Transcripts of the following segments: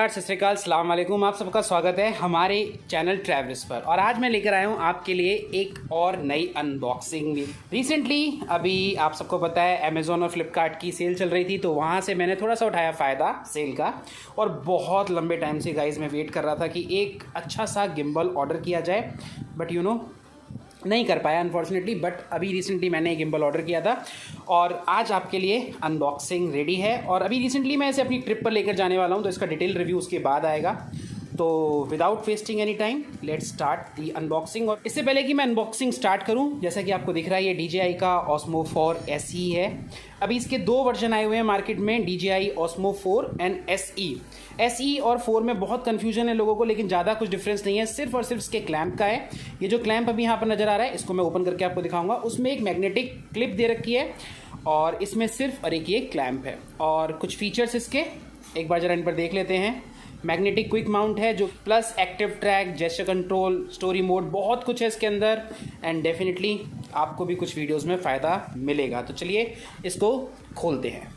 नमस्कार, सत श्री अकाल, सलाम वालेकुम। आप सबका स्वागत है हमारे चैनल ट्रैवलर्स पर। और आज मैं लेकर आया हूँ आपके लिए एक और नई अनबॉक्सिंग। रिसेंटली अभी आप सबको पता है अमेज़ॉन और फ्लिपकार्ट की सेल चल रही थी, तो वहाँ से मैंने थोड़ा सा उठाया फ़ायदा सेल का। और बहुत लंबे टाइम से गाइज़ मैं वेट कर रहा था कि एक अच्छा सा गिम्बल ऑर्डर किया जाए, बट नहीं कर पाया अनफॉर्चुनेटली। बट अभी रिसेंटली मैंने एक गिम्बल ऑर्डर किया था और आज आपके लिए अनबॉक्सिंग रेडी है। और अभी रिसेंटली मैं इसे अपनी ट्रिप पर लेकर जाने वाला हूं, तो इसका डिटेल रिव्यू उसके बाद आएगा। तो without wasting any time let's start the unboxing. और इससे पहले कि मैं अनबॉक्सिंग स्टार्ट करूं, जैसा कि आपको दिख रहा है ये DJI का Osmo 4 SE है। अभी इसके दो वर्जन आए हुए हैं मार्केट में, DJI Osmo 4 एंड SE और 4 में बहुत कन्फ्यूजन है लोगों को, लेकिन ज़्यादा कुछ डिफरेंस नहीं है, सिर्फ और सिर्फ इसके क्लैंप का है। ये जो क्लैंप अभी यहाँ पर नज़र आ रहा है, इसको मैं ओपन करके आपको दिखाऊंगा। उसमें एक मैग्नेटिक क्लिप दे रखी है और इसमें सिर्फ और एक ये क्लैंप है। और कुछ फीचर्स इसके एक बार जरा इन पर देख लेते हैं। मैग्नेटिक क्विक माउंट है जो plus active track, gesture control, story mode, बहुत कुछ है इसके अंदर। एंड डेफिनेटली आपको भी कुछ वीडियोस में फ़ायदा मिलेगा। तो चलिए इसको खोलते हैं।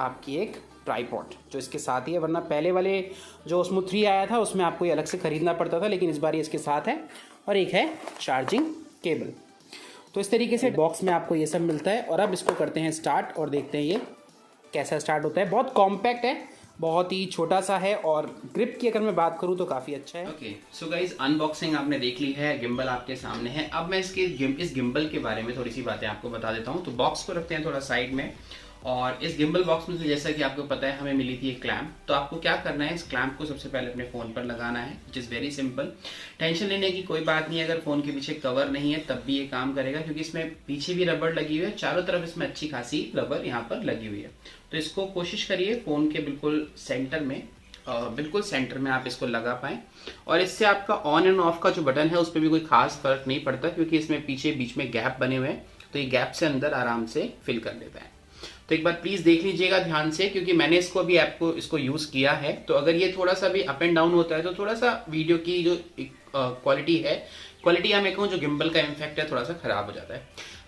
आपकी एक ट्राइपॉड जो इसके साथ ही है, वरना पहले वाले जो Osmo 3 आया था उसमें आपको ये अलग से ख़रीदना पड़ता था, लेकिन इस बार ये इसके साथ है। और एक है चार्जिंग केबल। तो इस तरीके से बॉक्स में आपको ये सब मिलता है। और अब इसको करते हैं स्टार्ट और देखते हैं ये कैसा स्टार्ट होता है। बहुत कॉम्पैक्ट है, बहुत ही छोटा सा है, और ग्रिप की अगर मैं बात करूँ तो काफ़ी अच्छा है। ओके, सो गाइज अनबॉक्सिंग आपने देख ली है, गिम्बल आपके सामने है। अब मैं इस गिम्बल के बारे में थोड़ी सी बातें आपको बता देता हूँ। तो बॉक्स को रखते हैं थोड़ा साइड में, और इस गिम्बल बॉक्स में से जैसा कि आपको पता है हमें मिली थी एक क्लैंप। तो आपको क्या करना है, इस क्लैंप को सबसे पहले अपने फ़ोन पर लगाना है, which is very simple. Tension लेने की कोई बात नहीं है, अगर फ़ोन के पीछे कवर नहीं है तब भी ये काम करेगा, क्योंकि इसमें पीछे भी रबड़ लगी हुई है, चारों तरफ इसमें अच्छी खासी रबड़ यहाँ पर लगी हुई है। तो इसको कोशिश करिए फ़ोन के बिल्कुल सेंटर में आप इसको लगा पाएं। और इससे आपका ऑन एंड ऑफ का जो बटन है उस पर भी कोई खास फर्क नहीं पड़ता, क्योंकि इसमें पीछे बीच में गैप बने हुए हैं, तो ये गैप से अंदर आराम से फिल कर लेता है। तो एक बार प्लीज देख लीजिएगा ध्यान से, क्योंकि मैंने इसको यूज किया है। तो अगर ये थोड़ा सा भी अप एंड डाउन होता है तो थोड़ा सा वीडियो की जो क्वालिटी या मैं कहूँ जो गिम्बल का इम्फेक्ट है थोड़ा सा खराब हो जाता है।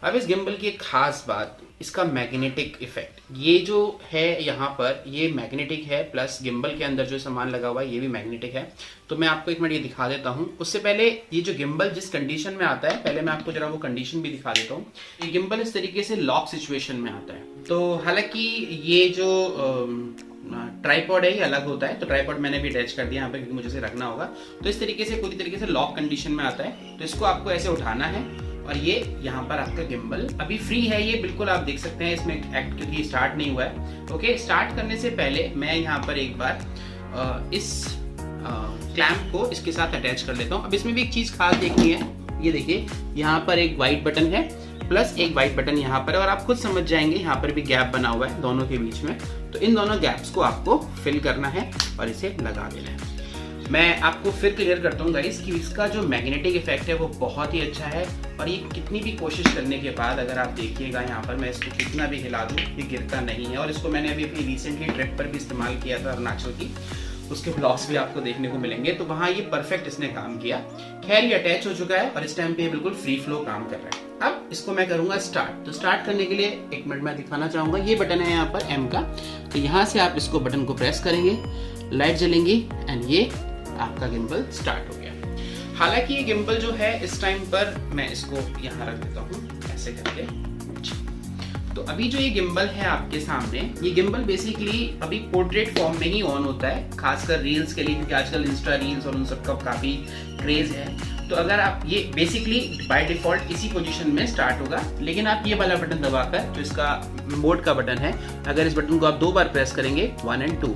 अब इस गिम्बल की एक खास बात, इसका मैग्नेटिक इफेक्ट, ये जो है यहाँ पर ये मैग्नेटिक है, प्लस गिम्बल के अंदर जो सामान लगा हुआ है ये भी मैग्नेटिक है। तो मैं आपको एक मिनट ये दिखा देता हूँ। उससे पहले ये जो गिम्बल जिस कंडीशन में आता है, पहले मैं आपको जरा वो कंडीशन भी दिखा देता हूँ। ये गिम्बल इस तरीके से लॉक सिचुएशन में आता है। तो हालांकि ये जो ट्राइपॉड है ये अलग होता है, तो ट्राइपॉड मैंने भी अटैच कर दिया यहाँ पे, क्योंकि मुझे इसे रखना होगा। तो इस तरीके से पूरी तरीके से लॉक कंडीशन में आता है। तो इसको आपको ऐसे उठाना है और ये यहाँ पर आपका गिम्बल अभी फ्री है, ये बिल्कुल आप देख सकते हैं इसमें एक्ट, क्योंकि स्टार्ट नहीं हुआ है। ओके, स्टार्ट करने से पहले मैं यहाँ पर एक बार इस क्लैंप को इसके साथ अटैच कर लेता हूँ। अब इसमें भी एक चीज खास देखनी है, ये देखिए यहाँ पर एक व्हाइट बटन है प्लस एक व्हाइट बटन यहाँ पर है, और आप खुद समझ जाएंगे यहाँ पर भी गैप बना हुआ है दोनों के बीच में। तो इन दोनों गैप्स को आपको फिल करना है और इसे लगा देना है। मैं आपको फिर क्लियर करता हूँ गाइस कि इसका जो मैग्नेटिक इफेक्ट है वो बहुत ही अच्छा है। और ये कितनी भी कोशिश करने के बाद, अगर आप देखिएगा यहाँ पर मैं इसको कितना भी हिला दूँ ये गिरता नहीं है। और इसको मैंने अभी अपनी रिसेंटली ट्रिप पर भी इस्तेमाल किया था अरुणाचल की, उसके ब्लॉग्स भी आपको देखने को मिलेंगे। तो वहाँ ये परफेक्ट इसने काम किया। खैर ये अटैच हो चुका है और इस टाइम पे ये बिल्कुल फ्री फ्लो काम कर रहा है। अब इसको मैं करूंगा स्टार्ट। तो स्टार्ट करने के लिए 1 मिनट मैं दिखाना चाहूंगा, ये बटन है यहाँ पर M का। तो यहाँ से आप इसको बटन को प्रेस करेंगे, लाइट जलेंगी एंड ये आपका गिम्बल स्टार्ट हो गया। हालांकि ये गिम्बल जो है इस टाइम पर मैं इसको यहाँ रख देता हूँ ऐसे करके। तो अभी जो ये गिम्बल है आपके सामने, ये गिम्बल बेसिकली अभी पोर्ट्रेट फॉर्म में ही ऑन होता है, खासकर रील्स के लिए, क्योंकि आजकल इंस्टा रील्स और उन सब का काफी क्रेज है। तो अगर आप ये बेसिकली बाय डिफॉल्ट इसी पोजीशन में स्टार्ट होगा, लेकिन आप ये वाला बटन दबाकर, जो इसका मोड का बटन है, अगर इस बटन को आप 2 बार प्रेस करेंगे 1 और 2,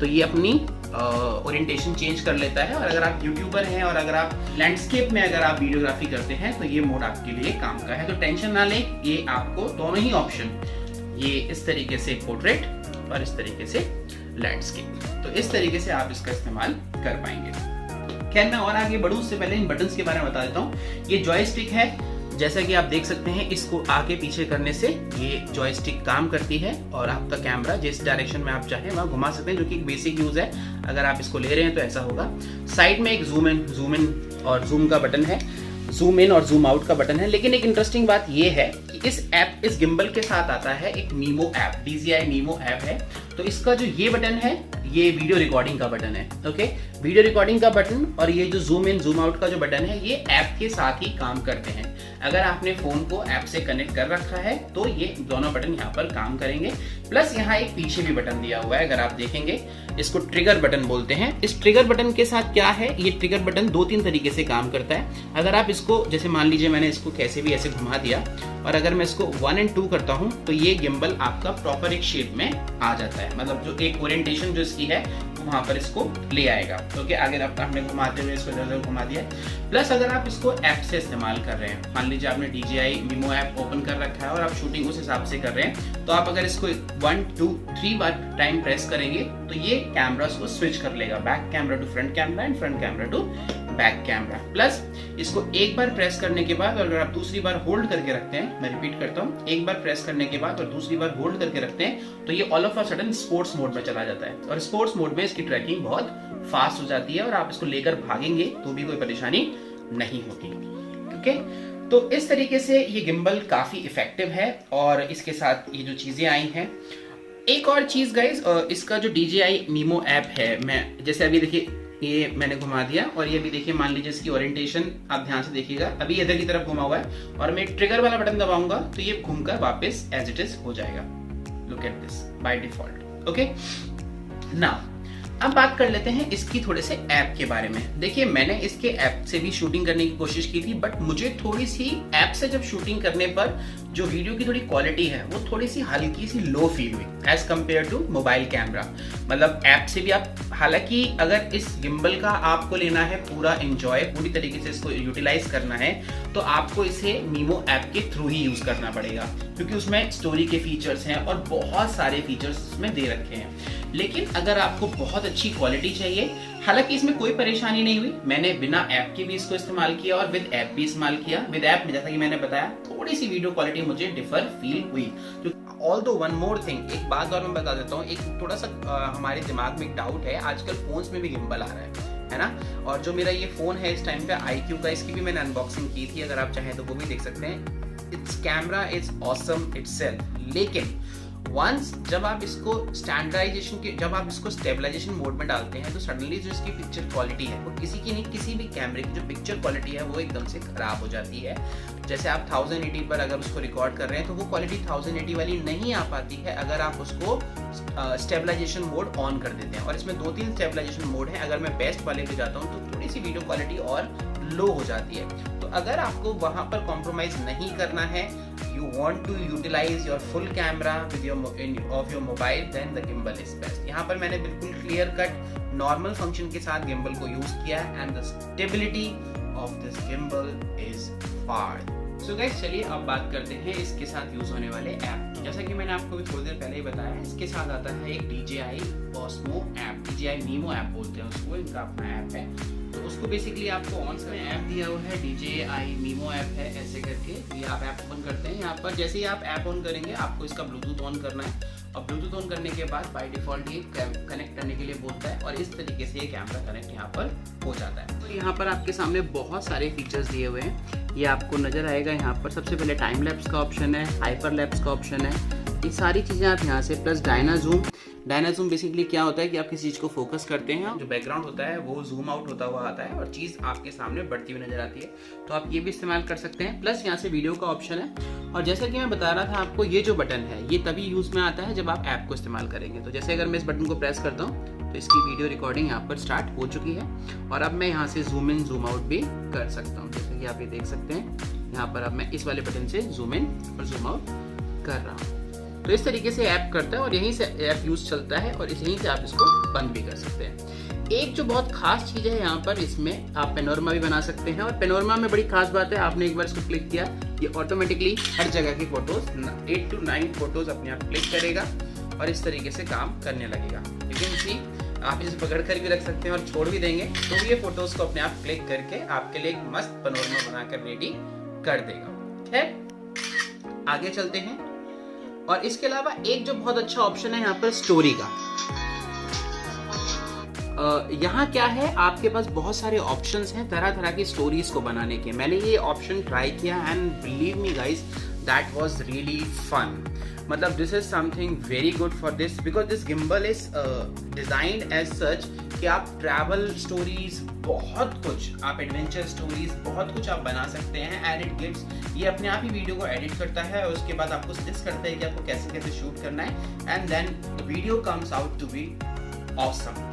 तो ये अपनी ओरिएंटेशन चेंज कर लेता है। और अगर आप यूट्यूबर हैं और अगर आप लैंडस्केप में अगर आप वीडियोग्राफी करते हैं तो ये मोड आपके लिए काम का है। तो टेंशन ना लें, ये आपको दोनों ही ऑप्शन, ये इस तरीके से पोर्ट्रेट और इस तरीके से लैंडस्केप, तो इस तरीके से आप इसका इस्तेमाल कर पाएंगे। खैर मैं और आगे बढ़ूं उससे पहले इन बटन्स के बारे में बता देता हूँ। ये जॉयस्टिक है, जैसा कि आप देख सकते हैं, इसको आगे पीछे करने से ये जॉयस्टिक काम करती है और आपका कैमरा जिस डायरेक्शन में आप चाहें वहां घुमा सकते हैं, जो कि एक बेसिक यूज है। अगर आप इसको ले रहे हैं तो ऐसा होगा। साइड में एक जूम इन और जूम का बटन है, जूम इन और जूम आउट का बटन है। लेकिन एक इंटरेस्टिंग बात ये है कि इस गिम्बल के साथ आता है एक memo app, DJI memo app है। तो इसका जो ये बटन है, ये वीडियो रिकॉर्डिंग का बटन है। ओके, वीडियो रिकॉर्डिंग का बटन और ये जो जूम इन जूम आउट का जो बटन है, ये ऐप के साथ ही काम करते हैं। अगर आपने फोन को ऐप से कनेक्ट कर रखा है तो ये दोनों बटन यहाँ पर काम करेंगे। प्लस यहाँ एक पीछे भी बटन दिया हुआ है, अगर आप देखेंगे, इसको ट्रिगर बटन बोलते हैं। इस ट्रिगर बटन के साथ क्या है, ये ट्रिगर बटन 2-3 तरीके से काम करता है। अगर आप इसको, जैसे मान लीजिए मैंने इसको कैसे भी ऐसे घुमा दिया और अगर मैं इसको 1 और 2 करता हूँ तो ये गिम्बल आपका प्रॉपर एक शेप में आ जाता है, मतलब जो एक ओरिएंटेशन जो इसकी है वहां पर इसको ले आएगा। ओके, आगे आपने घुमाते हुए इसको इधर घुमा दिया। प्लस अगर आप इसको ऐप से इस्तेमाल कर रहे हैं, मान लीजिए आपने DJI मीमो ऐप ओपन कर रखा है और आप शूटिंग उस हिसाब से कर रहे हैं, तो आप अगर इसको 1, 2, 3 बार टाइम प्रेस करेंगे तो ये कैमरास को स्विच कर लेगा, back camera to front camera and front camera to back camera. Plus इसको एक बार प्रेस करने के बाद और अगर आप दूसरी बार होल्ड करके रखते हैं, मैं रिपीट करता हूँ, एक बार प्रेस करने के बाद और दूसरी बार होल्ड करके रखते हैं तो ये all of a sudden sports mode में चला जाता है। और स्पोर्ट्स मोड में इसकी ट्रैकिंग बहुत फास्ट हो जाती है और आप इसको लेकर भागेंगे तो भी कोई परेशानी नहीं होगी। ओके, तो इस तरीके से ये गिम्बल काफी इफेक्टिव है और इसके साथ ये जो चीजें आई हैं। एक और चीज गाइस, इसका जो DJI मीमो ऐप है, मैं जैसे अभी देखिए ये मैंने घुमा दिया और ये भी देखिए, मान लीजिए इसकी ओरिएंटेशन आप ध्यान से देखिएगा, अभी इधर की तरफ घुमा हुआ है और मैं ट्रिगर वाला बटन दबाऊंगा तो ये घूमकर वापस एज इट इज हो जाएगा। Look at this by default. Okay, now अब बात कर लेते हैं इसकी थोड़े से ऐप के बारे में। देखिए मैंने इसके ऐप से भी शूटिंग करने की कोशिश की थी, बट मुझे थोड़ी सी ऐप से जब शूटिंग करने पर जो वीडियो की थोड़ी क्वालिटी है वो थोड़ी सी हल्की सी लो फील हुई as compared to mobile camera. मतलब ऐप से भी आप, हालांकि अगर इस गिम्बल का आपको लेना है पूरा एंजॉय, पूरी तरीके से इसको यूटिलाइज करना है, तो आपको इसे मीमो ऐप के थ्रू ही यूज करना पड़ेगा, क्योंकि उसमें स्टोरी के फीचर्स हैं और बहुत सारे फीचर्स उसमें दे रखे हैं। लेकिन अगर आपको बहुत अच्छी क्वालिटी चाहिए, हालांकि इसमें कोई परेशानी नहीं हुई, मैंने बिना ऐप के भी इसको इस्तेमाल किया और विद ऐप भी इस्तेमाल किया। विद ऐप में जैसा कि मैंने बताया थोड़ी सी वीडियो क्वालिटी मुझे डिफर फील हुई। ऑल्दो वन मोर थिंग, एक बात और मैं बता देता हूँ, एक थोड़ा सा हमारे दिमाग में एक डाउट है, आजकल फोन्स में भी गिम्बल आ रहा है ना। और जो मेरा ये फोन है इस टाइम पे iQOO का, इसकी भी मैंने अनबॉक्सिंग की थी, अगर आप चाहें तो वो भी देख सकते हैं। It's camera is awesome itself, लेकिन वंस जब आप इसको स्टैंडर्डाइजेशन के, जब आप इसको स्टेबलाइजेशन मोड में डालते हैं तो सडनली जो इसकी पिक्चर क्वालिटी है वो किसी की नहीं, किसी भी कैमरे की जो पिक्चर क्वालिटी है वो एकदम से खराब हो जाती है। जैसे आप 1080 पर अगर उसको रिकॉर्ड कर रहे हैं तो वो क्वालिटी 1080 वाली नहीं आ पाती है अगर आप उसको स्टेबलाइजेशन मोड ऑन कर देते हैं। और इसमें 2-3 स्टेबलाइजेशन मोड है, अगर मैं बेस्ट वाले पे जाता हूँ तो थोड़ी सी वीडियो क्वालिटी और लो हो जाती है। तो अगर आपको वहां पर कॉम्प्रोमाइज नहीं करना है, you want to utilize your full camera with your mobile, then the gimbal is best। यहाँ पर मैंने बिल्कुल क्लियर कट नॉर्मल फंक्शन के साथ गिम्बल को यूज किया है and the stability of this gimbal is fine। So guys, चलिए अब बात करते हैं इसके साथ यूज होने वाले ऐप। जैसा कि मैंने आपको थोड़ी देर पहले ही बताया, इसके साथ आता है एक DJI Osmo app, DJI memo app बोलते हैं उसको, इनका अपना ऐप है। तो उसको बेसिकली आपको ऑन में ऐप दिया हुआ है, DJI Mimo ऐप है ऐसे करके। ये आप ऐप ओपन करते हैं, यहाँ पर जैसे ही आप ऐप ऑन करेंगे आपको इसका ब्लूटूथ ऑन करना है, और ब्लूटूथ ऑन करने के बाद बाय डिफॉल्ट ये कनेक्ट करने के लिए बोलता है, और इस तरीके से ये कैमरा कनेक्ट यहाँ पर हो जाता है। तो यहाँ पर आपके सामने बहुत सारे फीचर्स दिए हुए हैं, ये आपको नजर आएगा। यहाँ पर सबसे पहले टाइम लैप्स का ऑप्शन है, हाइपर लैप्स का ऑप्शन है, ये सारी चीज़ें आप यहाँ से, प्लस डायनाजूम बेसिकली क्या होता है कि आप किसी चीज़ को फोकस करते हैं, जो बैकग्राउंड होता है वो जूम आउट होता हुआ आता है और चीज़ आपके सामने बढ़ती हुई नजर आती है, तो आप ये भी इस्तेमाल कर सकते हैं। प्लस यहाँ से वीडियो का ऑप्शन है, और जैसा कि मैं बता रहा था आपको, ये जो बटन है ये तभी यूज़ में आता है जब आप ऐप को इस्तेमाल करेंगे। तो जैसे अगर मैं इस बटन को प्रेस करता हूँ तो इसकी वीडियो रिकॉर्डिंग यहाँ पर स्टार्ट हो चुकी है, और अब मैं यहाँ से जूम इन जूम आउट भी कर सकता हूँ। जैसे कि आप ये देख सकते हैं, यहाँ पर अब मैं इस वाले बटन से जूम इन और जूम आउट कर रहा हूँ। तो इस तरीके से ऐप करता है, और यहीं से ऐप यूज चलता है, और यहीं से आप इसको बंद भी कर सकते हैं। एक जो बहुत खास चीज़ है यहाँ पर, इसमें आप पेनोरमा भी बना सकते हैं, और पेनोरमा में बड़ी खास बात है, आपने एक बार इसको क्लिक किया, ये ऑटोमेटिकली हर जगह की फोटोज 8 to 9 फोटोज अपने आप क्लिक करेगा और इस तरीके से काम करने लगेगा। लेकिन सी आप इसे पकड़ कर भी रख सकते हैं और छोड़ भी देंगे तो ये फोटोज को अपने आप क्लिक करके आपके लिए एक मस्त पेनोरमा बनाकर रेडी कर देगा। ठीक, आगे चलते हैं। और इसके अलावा एक जो बहुत अच्छा ऑप्शन है यहाँ पर स्टोरी का। यहाँ क्या है, आपके पास बहुत सारे ऑप्शंस हैं तरह तरह की स्टोरीज को बनाने के। मैंने ये ऑप्शन ट्राई किया and believe me guys, that was really fun. मतलब this is something very good for this, because this gimbal is designed as such कि आप ट्रैवल स्टोरीज, बहुत कुछ आप एडवेंचर स्टोरीज, बहुत कुछ आप बना सकते हैं। एंड इट गिव्स, ये अपने आप ही वीडियो को एडिट करता है और उसके बाद आपको सजेस्ट करता है कि आपको कैसे कैसे शूट करना है, and then the video comes out to be awesome.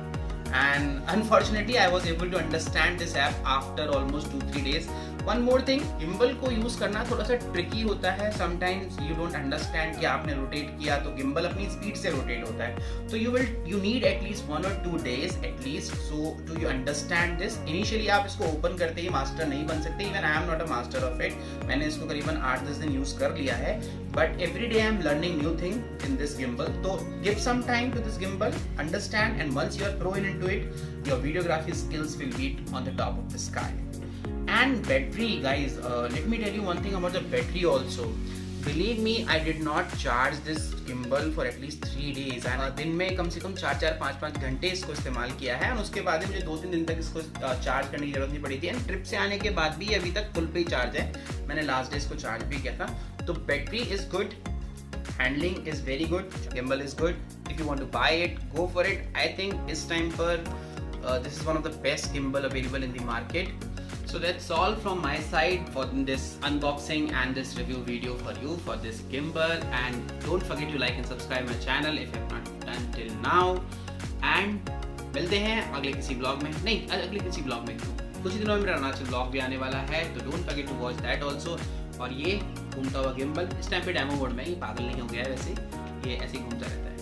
And unfortunately I was able to understand this app after almost 2-3 days. One more thing, gimbal को यूज करना थोड़ा सा ट्रिकी होता है। Sometimes you don't understand कि आपने rotate किया तो gimbal अपनी स्पीड से रोटेट होता है, तो you need at least 1 or 2 days at least so to you understand this. Initially आप इसको ओपन करते ही मास्टर नहीं बन सकते, even I am not a master of it. मैंने इसको करीबन 8-10 दिन यूज कर लिया है, but every day I am learning new thing in this gimbal. So give some time to this gimbal, understand, and once you are pro into it, your videography skills will be on the top of the sky. And battery guys, let me tell you one thing about the battery also. Believe me, I did not charge this gimbal for at least 3 days. and दिन में कम से कम 4-4, 5-5 घंटे इसको इस्तेमाल किया है, और उसके बाद मुझे 2-3 दिन तक इसको चार्ज करने की जरूरत नहीं पड़ी थी। एंड ट्रिप से आने के बाद भी अभी तक फुल पे ही चार्ज है, मैंने लास्ट डे इसको चार्ज भी किया था। तो battery is good, handling is very good, gimbal is good. If you want to buy it, go for it. I think इस time पर this is one of the best gimbal available in the market. So that's all from my side for this unboxing and this review video for you for this gimbal. And don't forget to like and subscribe my channel if you have not done till now. And मिलते हैं अगले किसी blog में, नहीं अगले किसी blog में क्यों, कुछ दिनों में मेरा अरुणाचल ब्लॉग भी आने वाला है, तो don't forget to watch that also. और ये घूमता हुआ गिम्बल इस टाइम पे डेमो मोड में, ये पागल नहीं हो गया है, वैसे ये ऐसे ही घूमता रहता है।